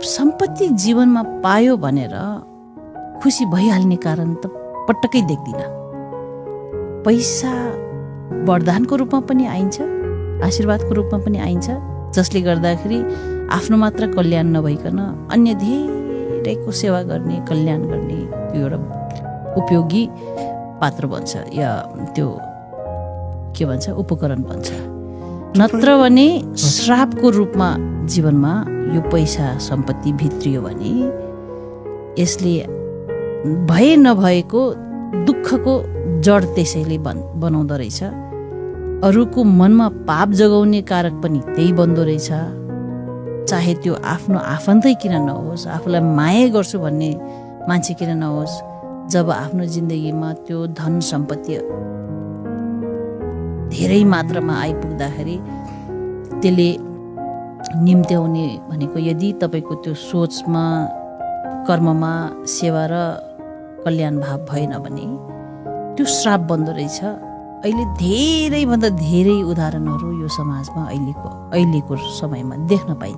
सम्पत्ति जीवनमा पायो भनेर खुसी भइहाल्ने कारण त पटक्कै देख्दिनँ। पैसा वरदानको रूपमा पनि आइन्छ, आशीर्वादको रूपमा पनि आइन्छ, जसले गर्दाखेरि आफ्नो मात्र कल्याण नभइकन अन्य धेरैको सेवा गर्ने, कल्याण गर्ने त्यो एउटा उपयोगी पात्र बन्छ या त्यो के भन्छ उपकरण बन्छ। नत्र भने श्रापको रूपमा जीवनमा यो पैसा सम्पत्ति भित्रियो भने यसले भए नभएको दुःखको जड त्यसैले बनाउँदो रहेछ। अरूको मनमा पाप जगाउने कारक पनि त्यही बन्दो रहेछ। चाहे त्यो आफ्नो आफन्तै किन नहोस्, आफूलाई माया गर्छु भन्ने मान्छे किन नहोस्, जब आफ्नो जिन्दगीमा त्यो धन सम्पत्ति धेरै मात्रामा आइपुग्दाखेरि त्यसले निम्त्याउने भनेको यदि तपाईँको त्यो सोचमा, कर्ममा सेवा र कल्याण भाव भएन भने त्यो श्राप बन्दो रहेछ। अहिले धेरैभन्दा धेरै उदाहरणहरू यो समाजमा अहिलेको समयमा देख्न पाइन्छ।